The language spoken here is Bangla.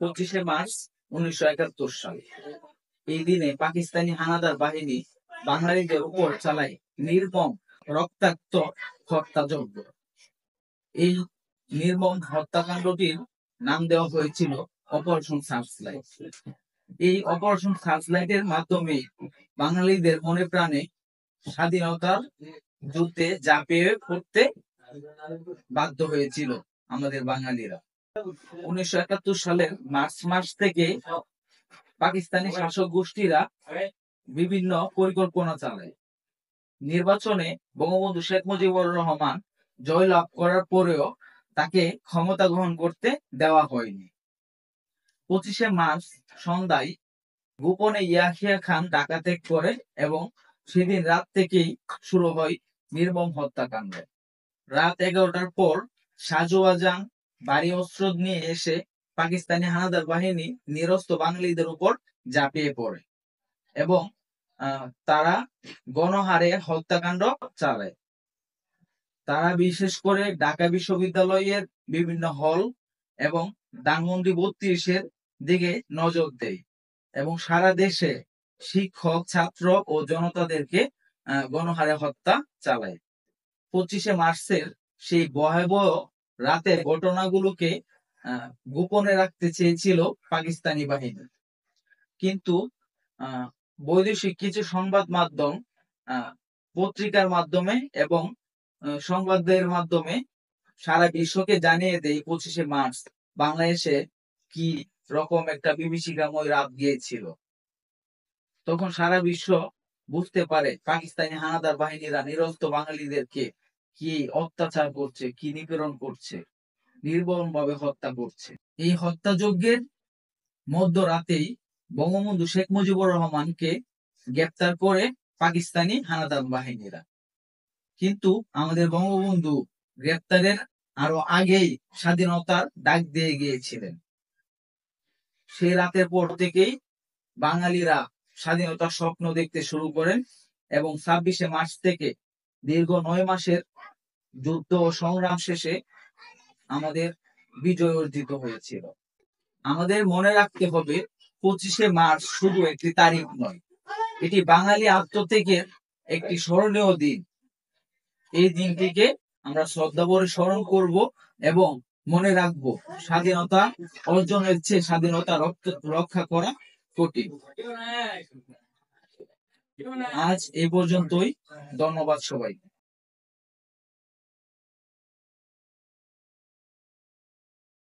25শে মার্চ 1971 সাল। এই দিনে পাকিস্তানি হানাদার বাহিনী বাঙালিদের উপর চালায় নির্মম রক্তাক্ত হত্যাযজ্ঞ। এই নির্মম হত্যাকাণ্ডটির নাম দেওয়া হয়েছিল অপারেশন সার্চলাইট। এই অপারেশন সার্চলাইটের মাধ্যমে বাঙালিদের মনে প্রাণে স্বাধীনতার যুদ্ধে ঝাঁপিয়ে পড়তে বাধ্য হয়েছিল আমাদের বাঙালিরা। 1971 সালের মার্চ মাস থেকে পাকিস্তানি শাসক গোষ্ঠীরা বিভিন্ন পরিকল্পনা চালায়। নির্বাচনে বঙ্গবন্ধু শেখ মুজিবুর রহমান জয়লাভ করার পরেও তাকে ক্ষমতা গ্রহণ করতে দেওয়া হয়নি। 25শে মার্চ সন্ধ্যায় গোপনে ইয়াহিয়া খান ঢাকা ত্যাগ করে এবং সেদিন রাত থেকেই শুরু হয় নির্মম হত্যাকাণ্ড। রাত 11টার পর শাহজাহান ভারী অস্ত্র নিয়ে এসে পাকিস্তানি হানাদার বাহিনী নিরস্ত্র বাঙালিদের উপর ঝাঁপিয়ে পড়ে এবং তারা গণহারে হত্যাকাণ্ড চালায়। তারা বিশেষ করে ঢাকা বিশ্ববিদ্যালয়ের বিভিন্ন হল এবং ধানমন্ডি 32-এর দিকে নজর দেয় এবং সারা দেশে শিক্ষক, ছাত্র ও জনতাদেরকে গণহারে হত্যা চালায়। 25শে মার্চের সেই ভয়াবহ রাতের ঘটনাগুলোকে গোপনে রাখতে চেয়েছিল পাকিস্তানি বাহিনী, কিন্তু বৈদেশিক কিছু সংবাদ মাধ্যম পত্রিকার মাধ্যমে এবং সংবাদের মাধ্যমে সারা বিশ্বকে জানিয়ে দেয় 25শে মার্চ বাংলাদেশে কি রকম একটা বিভীষিকাময় রাত গিয়েছিল। তখন সারা বিশ্ব বুঝতে পারে পাকিস্তানি হানাদার বাহিনীরা নিরস্ত্র বাঙালিদেরকে কি অত্যাচার করছে, কি নিপীড়ন করছে, নির্মম ভাবে হত্যা করছে। এই হত্যাযজ্ঞের মধ্যরাতেই বঙ্গবন্ধু শেখ মুজিবুর রহমানকে গ্রেপ্তার করে পাকিস্তানি হানাদার বাহিনীরা। কিন্তু আমাদের বঙ্গবন্ধু গ্রেপ্তারের আরো আগেই স্বাধীনতার ডাক দিয়ে গিয়েছিলেন। সেই রাতের পর থেকেই বাঙালিরা স্বাধীনতার স্বপ্ন দেখতে শুরু করেন এবং 26শে মার্চ থেকে দীর্ঘ 9 মাসের যুদ্ধ ও সংগ্রাম শেষে আমাদের বিজয় অর্জিত হয়েছিল। আমাদের মনে রাখতে হবে 25শে মার্চ শুধু একটি তারিখ নয়, এটি বাঙালি আত্মত্যাগের একটি স্মরণীয় দিন। এই দিনটিকে আমরা শ্রদ্ধাভরে স্মরণ করব এবং মনে রাখবো স্বাধীনতা অর্জনের চেয়ে স্বাধীনতা রক্ষা করা কঠিন। আজ এই পর্যন্তই। ধন্যবাদ সবাই।